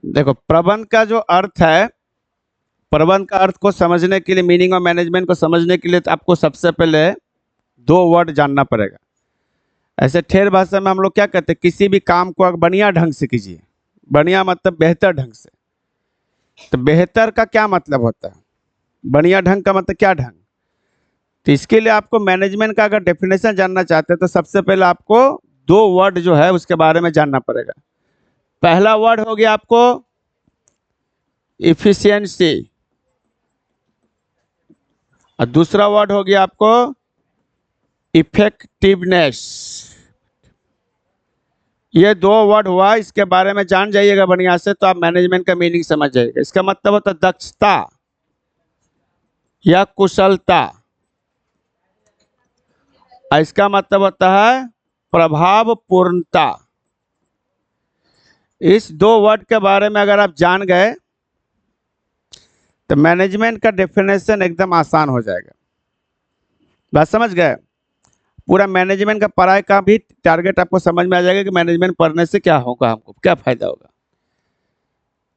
देखो, प्रबंध का जो अर्थ है, प्रबंध का अर्थ को समझने के लिए, मीनिंग ऑफ मैनेजमेंट को समझने के लिए तो आपको सबसे पहले दो वर्ड जानना पड़ेगा। ऐसे ठेठ भाषा में हम लोग क्या कहते हैं, किसी भी काम को बढ़िया ढंग से कीजिए। बढ़िया मतलब बेहतर ढंग से। तो बेहतर का क्या मतलब होता है, बढ़िया ढंग का मतलब क्या ढंग। तो इसके लिए आपको मैनेजमेंट का अगर डेफिनेशन जानना चाहते हैं तो सबसे पहले आपको दो वर्ड जो है उसके बारे में जानना पड़ेगा। पहला वर्ड हो गया आपको इफिशियंसी, और दूसरा वर्ड हो गया आपको इफेक्टिवनेस। ये दो वर्ड हुआ, इसके बारे में जान जाइएगा बढ़िया से तो आप मैनेजमेंट का मीनिंग समझ जाइएगा। इसका मतलब होता है दक्षता या कुशलता, और इसका मतलब होता है प्रभावपूर्णता। इस दो वर्ड के बारे में अगर आप जान गए तो मैनेजमेंट का डेफिनेशन एकदम आसान हो जाएगा। बात समझ गए। पूरा मैनेजमेंट का पढ़ाई का भी टारगेट आपको समझ में आ जाएगा कि मैनेजमेंट पढ़ने से क्या होगा, हमको क्या फायदा होगा।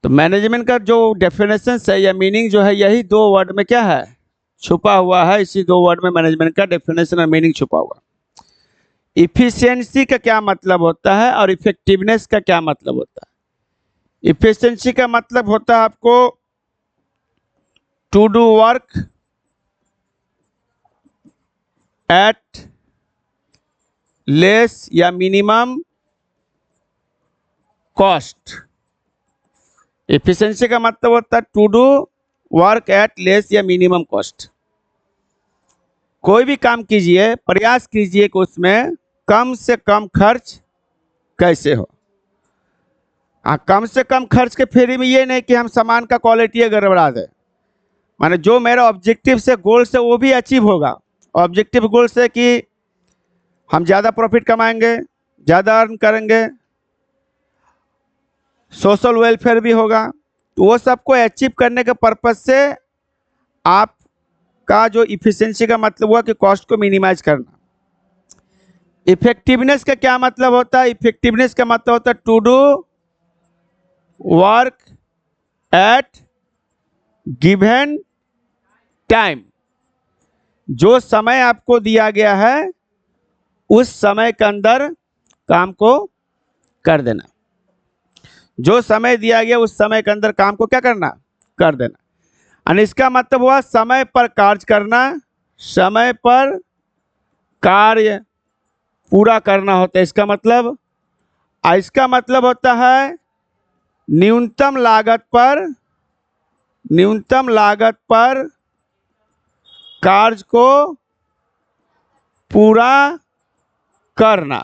तो मैनेजमेंट का जो डेफिनेशन है या मीनिंग जो है, यही दो वर्ड में क्या है, छुपा हुआ है। इसी दो वर्ड में मैनेजमेंट का डेफिनेशन और मीनिंग छुपा हुआ। इफिशियंसी का क्या मतलब होता है और इफेक्टिवनेस का क्या मतलब होता है। इफिशियंसी का मतलब होता है आपको to do work at less या मिनिमम कॉस्ट। इफिशियंसी का मतलब होता है to do work at less या मिनिमम कॉस्ट। कोई भी काम कीजिए, प्रयास कीजिए कि उसमें कम से कम खर्च कैसे हो। हाँ, कम से कम खर्च के फेरी में ये नहीं कि हम सामान का क्वालिटी गड़बड़ा दे। माने जो मेरा ऑब्जेक्टिव से गोल से वो भी अचीव होगा। ऑब्जेक्टिव गोल से कि हम ज़्यादा प्रॉफिट कमाएंगे, ज़्यादा अर्न करेंगे, सोशल वेलफेयर भी होगा। तो वो सबको अचीव करने के पर्पज से आपका जो इफिशियंसी का मतलब हुआ कि कॉस्ट को मिनिमाइज करना। इफेक्टिवनेस का क्या मतलब होता है, इफेक्टिवनेस का मतलब होता है to do work at given time. जो समय आपको दिया गया है उस समय के अंदर काम को कर देना। जो समय दिया गया उस समय के अंदर काम को क्या करना, कर देना। और इसका मतलब हुआ समय पर कार्य करना, समय पर कार्य पूरा करना होता है इसका मतलब। इसका मतलब होता है न्यूनतम लागत पर कार्य को पूरा करना।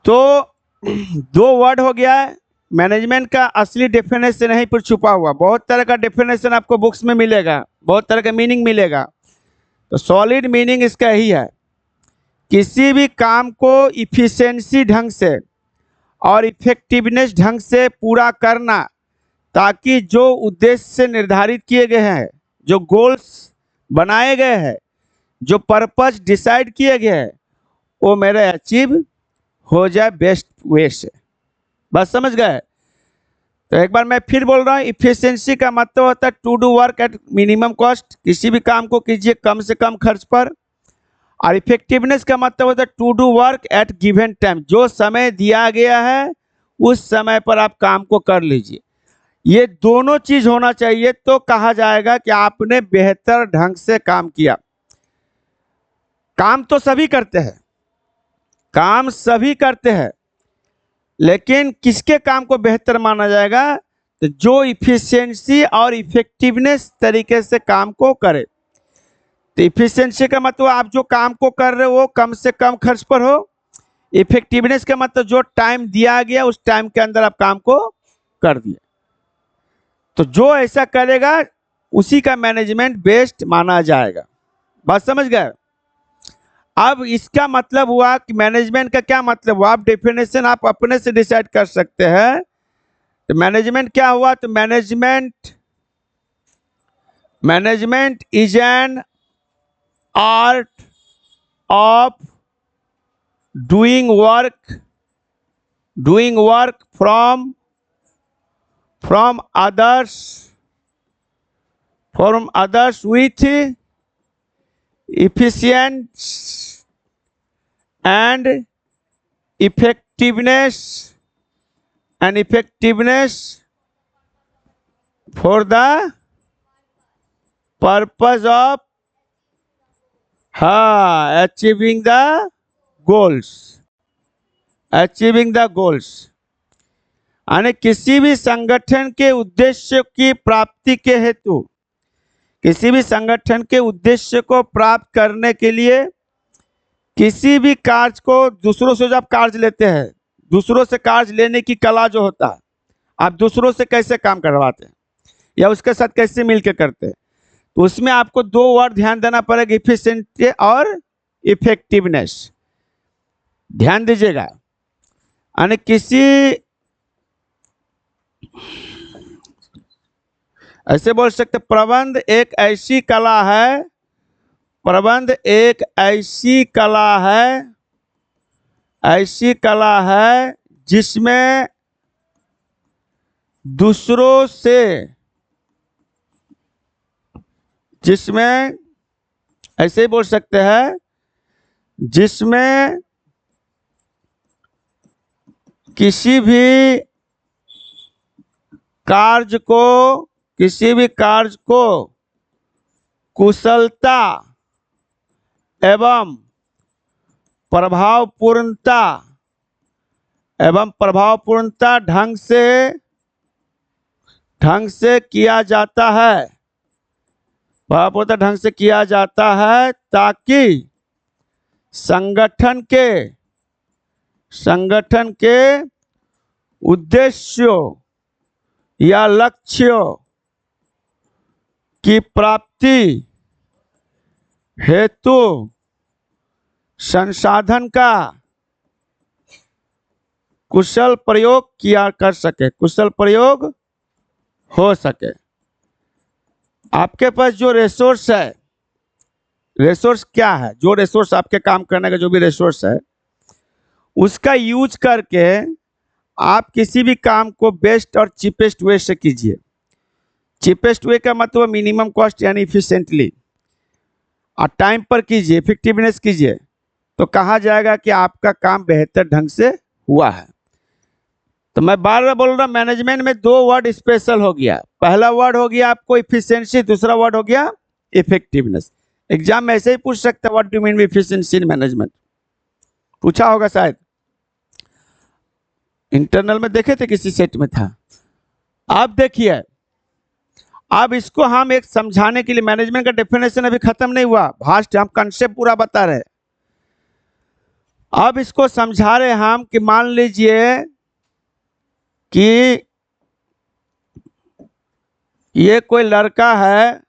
तो दो वर्ड हो गया है। मैनेजमेंट का असली डेफिनेशन यहीं पर छुपा हुआ। बहुत तरह का डेफिनेशन आपको बुक्स में मिलेगा, बहुत तरह का मीनिंग मिलेगा। तो सॉलिड मीनिंग इसका यही है, किसी भी काम को इफिशिएंसी ढंग से और इफेक्टिवनेस ढंग से पूरा करना, ताकि जो उद्देश्य निर्धारित किए गए हैं, जो गोल्स बनाए गए हैं, जो पर्पज डिसाइड किए गए हैं, वो मेरे अचीव हो जाए बेस्ट वे से। बस समझ गए। तो एक बार मैं फिर बोल रहा हूँ, इफिशियंसी का मतलब होता है to do work at minimum cost, किसी भी काम को कीजिए कम से कम खर्च पर। और इफेक्टिवनेस का मतलब होता है to do work at given time, जो समय दिया गया है उस समय पर आप काम को कर लीजिए। ये दोनों चीज होना चाहिए तो कहा जाएगा कि आपने बेहतर ढंग से काम किया। काम तो सभी करते हैं, काम सभी करते हैं, लेकिन किसके काम को बेहतर माना जाएगा, तो जो इफिशियंसी और इफेक्टिवनेस तरीके से काम को करे। तो इफिशियंसी का मतलब आप जो काम को कर रहे हो वो कम से कम खर्च पर हो। इफेक्टिवनेस का मतलब जो टाइम दिया गया उस टाइम के अंदर आप काम को कर दिए। तो जो ऐसा करेगा उसी का मैनेजमेंट बेस्ट माना जाएगा। बात समझ गए। अब इसका मतलब हुआ कि मैनेजमेंट का क्या मतलब हुआ, आप डेफिनेशन आप अपने से डिसाइड कर सकते हैं। तो मैनेजमेंट क्या हुआ, तो management is an art of doing work doing work from others with efficiency and effectiveness for the purpose of achieving the goals यानी किसी भी संगठन के उद्देश्य की प्राप्ति के हेतु, किसी भी संगठन के उद्देश्य को प्राप्त करने के लिए किसी भी कार्य को दूसरों से जब कार्य लेते हैं, दूसरों से कार्य लेने की कला जो होता है, आप दूसरों से कैसे काम करवाते हैं या उसके साथ कैसे मिलकर करते हैं, तो उसमें आपको दो वर्ड ध्यान देना पड़ेगा, इफिशिएंसी और इफेक्टिवनेस। ध्यान दीजिएगा, यानी किसी ऐसे बोल सकते प्रबंध एक ऐसी कला है, प्रबंध एक ऐसी कला है जिसमें दूसरों से, जिसमें ऐसे ही बोल सकते हैं, जिसमें किसी भी कार्य को कुशलता एवं प्रभावपूर्णता ढंग से किया जाता है, प्रभावपूर्णता ढंग से किया जाता है, ताकि संगठन के उद्देश्यों या लक्ष्यों की प्राप्ति हेतु संसाधन का कुशल प्रयोग कुशल प्रयोग हो सके। आपके पास जो रिसोर्स है, रिसोर्स क्या है, जो रिसोर्स आपके काम करने का जो भी रिसोर्स है, उसका यूज करके आप किसी भी काम को बेस्ट और चीपेस्ट वे से कीजिए। चीपेस्ट वे का मतलब मिनिमम कॉस्ट यानी इफिशिएंटली, और टाइम पर कीजिए, इफेक्टिवनेस कीजिए, तो कहा जाएगा कि आपका काम बेहतर ढंग से हुआ है। तो मैं बार बार बोल रहा हूँ, मैनेजमेंट में दो वर्ड स्पेशल हो गया। पहला वर्ड हो गया आपको इफिशिएंसी, दूसरा वर्ड हो गया इफेक्टिवनेस। एग्जाम में ऐसे ही पूछ सकता है, what do mean efficiency in management, पूछा होगा शायद, इंटरनल में देखे थे, किसी सेट में था। आप देखिए, अब इसको हम एक समझाने के लिए, मैनेजमेंट का डेफिनेशन अभी खत्म नहीं हुआ, भास्ट हम कंसेप्ट पूरा बता रहे। अब इसको समझा रहे हम कि मान लीजिए कि ये कोई लड़का है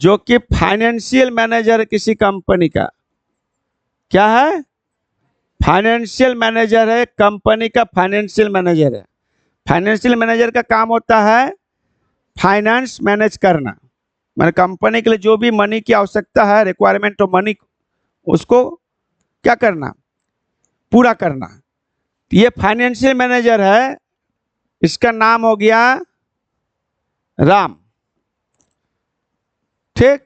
जो कि फाइनेंशियल मैनेजर है किसी कंपनी का। क्या है? फाइनेंशियल मैनेजर है, कंपनी का फाइनेंशियल मैनेजर है। फाइनेंशियल मैनेजर का काम होता है फाइनेंस मैनेज करना, मैंने कंपनी के लिए जो भी मनी की आवश्यकता है, रिक्वायरमेंट ऑफ मनी, उसको क्या करना, पूरा करना। ये फाइनेंशियल मैनेजर है, इसका नाम हो गया राम। ठीक,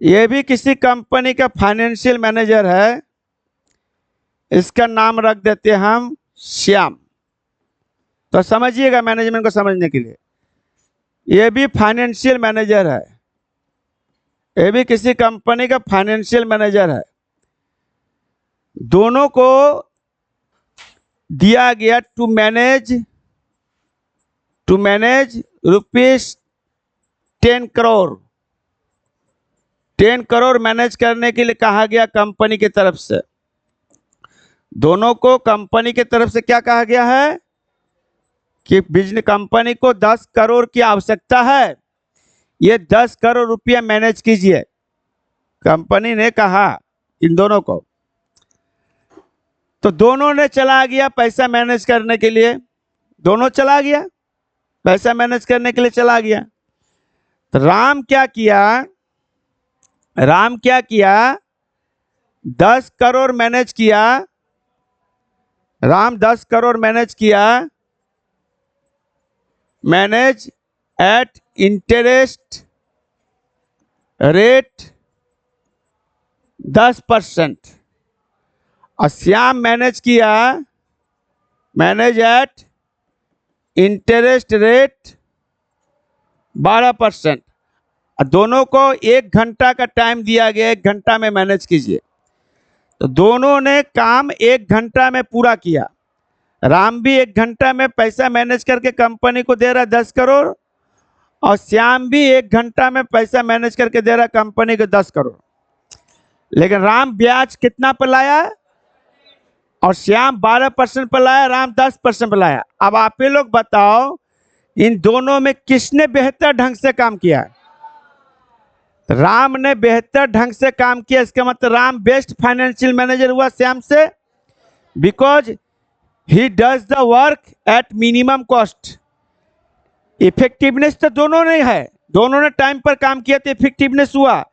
ये भी किसी कंपनी का फाइनेंशियल मैनेजर है, इसका नाम रख देते हैं हम श्याम। तो समझिएगा, मैनेजमेंट को समझने के लिए, ये भी फाइनेंशियल मैनेजर है, ये भी किसी कंपनी का फाइनेंशियल मैनेजर है। दोनों को दिया गया to manage rupees 10 crore. 10 crore manage करने के लिए कहा गया कंपनी की तरफ से। दोनों को कंपनी की तरफ से क्या कहा गया है कि बिजनेस कंपनी को 10 करोड़ की आवश्यकता है, ये 10 करोड़ रुपया मैनेज कीजिए। कंपनी ने कहा इन दोनों को, तो दोनों ने चला गया पैसा मैनेज करने के लिए, दोनों चला गया पैसा मैनेज करने के लिए चला गया। तो राम क्या किया, 10 करोड़ मैनेज किया। राम 10 करोड़ मैनेज किया, मैनेज एट इंटरेस्ट रेट 10%, और श्याम मैनेज किया, मैनेज एट इंटरेस्ट रेट 12%। दोनों को 1 घंटा का टाइम दिया गया, 1 घंटा में मैनेज कीजिए। तो दोनों ने काम 1 घंटा में पूरा किया। राम भी 1 घंटा में पैसा मैनेज करके कंपनी को दे रहा 10 करोड़, और श्याम भी 1 घंटा में पैसा मैनेज करके दे रहा कंपनी को 10 करोड़। लेकिन राम ब्याज कितना पर लाया, और श्याम 12% पर लाया, राम 10% पर लाया। अब आप ही लोग बताओ, इन दोनों में किसने बेहतर ढंग से काम किया? राम ने बेहतर ढंग से काम किया। इसका मतलब राम बेस्ट फाइनेंशियल मैनेजर हुआ श्याम से, because he does the work at minimum cost. Effectiveness तो दोनों ने है, दोनों ने टाइम पर काम किया तो इफेक्टिवनेस हुआ।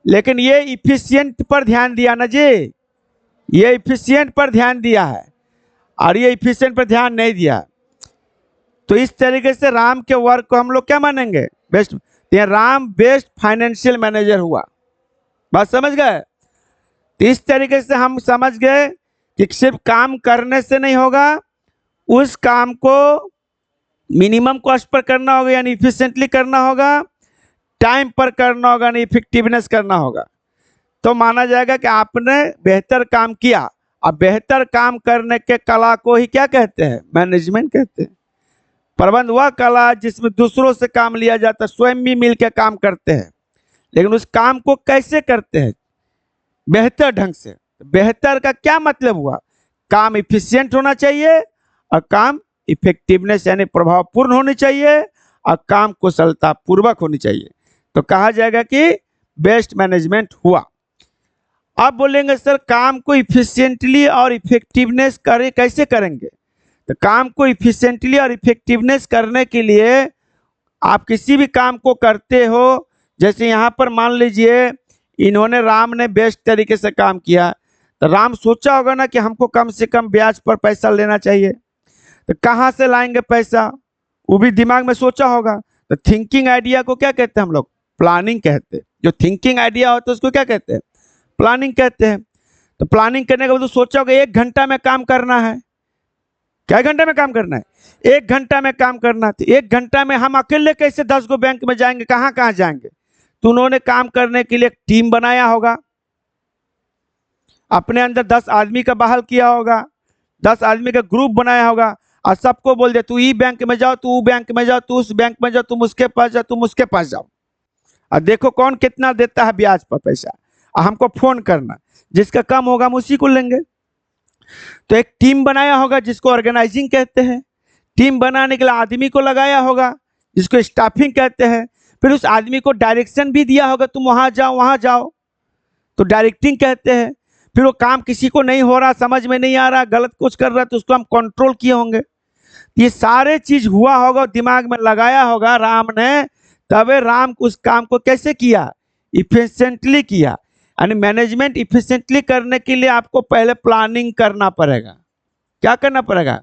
लेकिन ये इफिशिएंट पर ध्यान दिया ना जी, ये इफिशिएंट पर ध्यान दिया है, और ये इफिशिएंट पर ध्यान नहीं दिया। तो इस तरीके से राम के वर्क को हम लोग क्या मानेंगे? बेस्ट। ये राम बेस्ट फाइनेंशियल मैनेजर हुआ। बात समझ गए? तो इस तरीके से हम समझ गए कि सिर्फ काम करने से नहीं होगा, उस काम को मिनिमम कॉस्ट पर करना होगा, यानी इफिशिएंटली करना होगा, टाइम पर करना होगा, यानी इफेक्टिवनेस करना होगा। तो माना जाएगा कि आपने बेहतर काम किया। अब बेहतर काम करने के कला को ही क्या कहते हैं? मैनेजमेंट कहते हैं। प्रबंध वह कला जिसमें दूसरों से काम लिया जाता है, स्वयं भी मिलकर काम करते हैं, लेकिन उस काम को कैसे करते हैं? बेहतर ढंग से। बेहतर का क्या मतलब हुआ? काम इफिशिएंट होना चाहिए, और काम इफेक्टिवनेस यानी प्रभावपूर्ण होनी चाहिए, और काम कुशलता पूर्वक होनी चाहिए। तो कहा जाएगा कि बेस्ट मैनेजमेंट हुआ। अब बोलेंगे सर काम को इफिशिएंटली और इफेक्टिवनेस करे कैसे करेंगे? तो काम को इफिशिएंटली और इफेक्टिवनेस करने के लिए आप किसी भी काम को करते हो, जैसे यहाँ पर मान लीजिए इन्होंने, राम ने बेस्ट तरीके से काम किया, तो राम सोचा होगा ना कि हमको कम से कम ब्याज पर पैसा लेना चाहिए। तो कहाँ से लाएंगे पैसा, वो भी दिमाग में सोचा होगा। तो थिंकिंग आइडिया को क्या कहते हैं हम लोग? प्लानिंग कहते हैं। जो थिंकिंग आइडिया होता है उसको क्या कहते हैं? प्लानिंग कहते हैं। तो प्लानिंग करने के बाद तो सोचा होगा 1 घंटा में काम करना है। क्या घंटे में काम करना है? 1 घंटा में काम करना है। 1 घंटा में हम अकेले कैसे 10 गो बैंक में जाएंगे, कहाँ कहाँ जाएंगे? तो उन्होंने काम करने के लिए एक टीम बनाया होगा, अपने अंदर 10 आदमी का बहाल किया होगा, 10 आदमी का ग्रुप बनाया होगा, और सबको बोल दे तू ई बैंक में जाओ, तू बैंक में जाओ, तू उस बैंक में जाओ, तुम उसके पास जाओ, तुम उसके पास जाओ, और देखो कौन कितना देता है ब्याज पर पैसा, और हमको फोन करना, जिसका कम होगा हम उसी को लेंगे। तो एक टीम बनाया होगा जिसको ऑर्गेनाइजिंग कहते हैं। टीम बनाने के लिए आदमी को लगाया होगा जिसको स्टाफिंग कहते हैं। फिर उस आदमी को डायरेक्शन भी दिया होगा, तुम वहां जाओ, तो डायरेक्टिंग कहते हैं। फिर वो काम किसी को नहीं हो रहा, समझ में नहीं आ रहा, गलत कुछ कर रहा है, तो उसको हम कंट्रोल किए होंगे। ये सारे चीज हुआ होगा, दिमाग में लगाया होगा राम ने, तबे राम उस काम को कैसे किया? इफिशिएंटली किया। यानी मैनेजमेंट इफिशिएंटली करने के लिए आपको पहले प्लानिंग करना पड़ेगा। क्या करना पड़ेगा?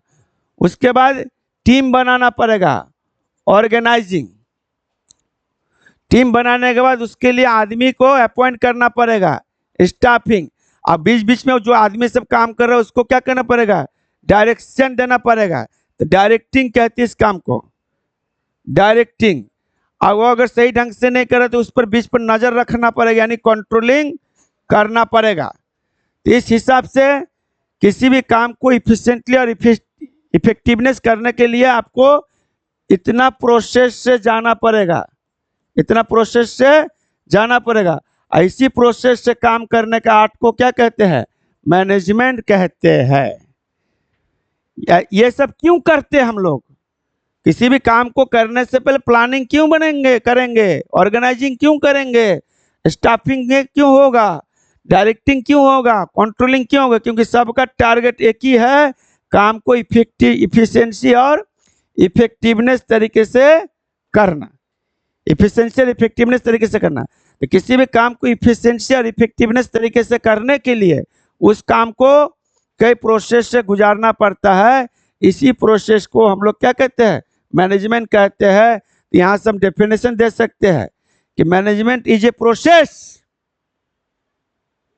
उसके बाद टीम बनाना पड़ेगा, ऑर्गेनाइजिंग। टीम बनाने के बाद उसके लिए आदमी को अपॉइंट करना पड़ेगा, स्टाफिंग। अब बीच बीच में जो आदमी सब काम कर रहा है उसको क्या करना पड़ेगा? डायरेक्शन देना पड़ेगा। तो डायरेक्टिंग कहती है इस काम को, डायरेक्टिंग। और वो अगर सही ढंग से नहीं करे तो उस पर बीच पर नजर रखना पड़ेगा, यानी कंट्रोलिंग करना पड़ेगा। तो इस हिसाब से किसी भी काम को इफिशिएंटली और इफेक्टिवनेस करने के लिए आपको इतना प्रोसेस से जाना पड़ेगा, इतना प्रोसेस से जाना पड़ेगा। ऐसी प्रोसेस से काम करने का आर्ट को क्या कहते हैं? मैनेजमेंट कहते हैं। ये सब क्यों करते हैं हम लोग? किसी भी काम को करने से पहले प्लानिंग क्यों करेंगे, ऑर्गेनाइजिंग क्यों करेंगे, स्टाफिंग क्यों होगा, डायरेक्टिंग क्यों होगा, कंट्रोलिंग क्यों होगा? क्योंकि सबका टारगेट एक ही है, काम को इफिशिएंसी और इफेक्टिवनेस तरीके से करना, इफिशिएंसी और इफेक्टिवनेस तरीके से करना। तो किसी भी काम को इफिशिएंसी और इफेक्टिवनेस तरीके से करने के लिए उस काम को कई प्रोसेस से गुजारना पड़ता है, इसी प्रोसेस को हम लोग क्या कहते हैं, मैनेजमेंट कहते हैं। यहाँ से हम डेफिनेशन दे सकते हैं कि management is a process,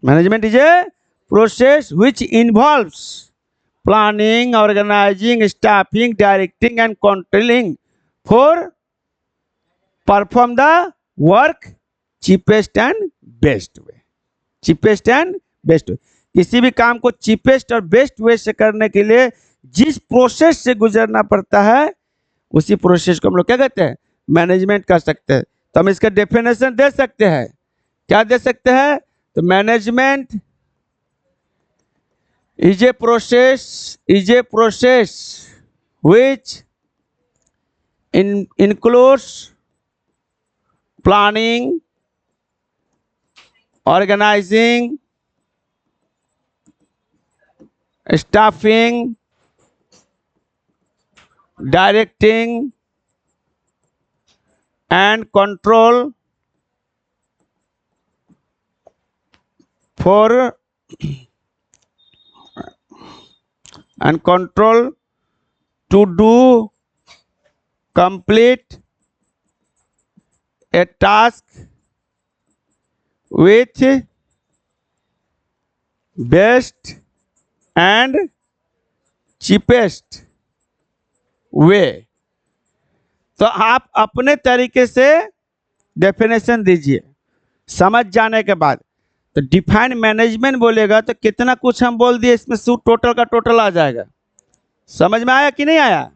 management is a process which involves planning, organising, staffing, directing and controlling for perform the work cheapest and best way, cheapest and best way. किसी भी काम को चीपेस्ट और बेस्ट वे से करने के लिए जिस प्रोसेस से गुजरना पड़ता है, उसी प्रोसेस को हम लोग क्या कहते हैं, मैनेजमेंट कर सकते हैं। तो हम इसका डेफिनेशन दे सकते हैं, क्या दे सकते हैं, तो management is a process which includes planning, organizing, staffing, directing and control to do complete a task with best and cheapest way। तो आप अपने तरीके से डेफिनेशन दीजिए समझ जाने के बाद। तो डिफाइन मैनेजमेंट बोलेगा तो कितना कुछ हम बोल दिए, इसमें टोटल का टोटल आ जाएगा। समझ में आया कि नहीं आया?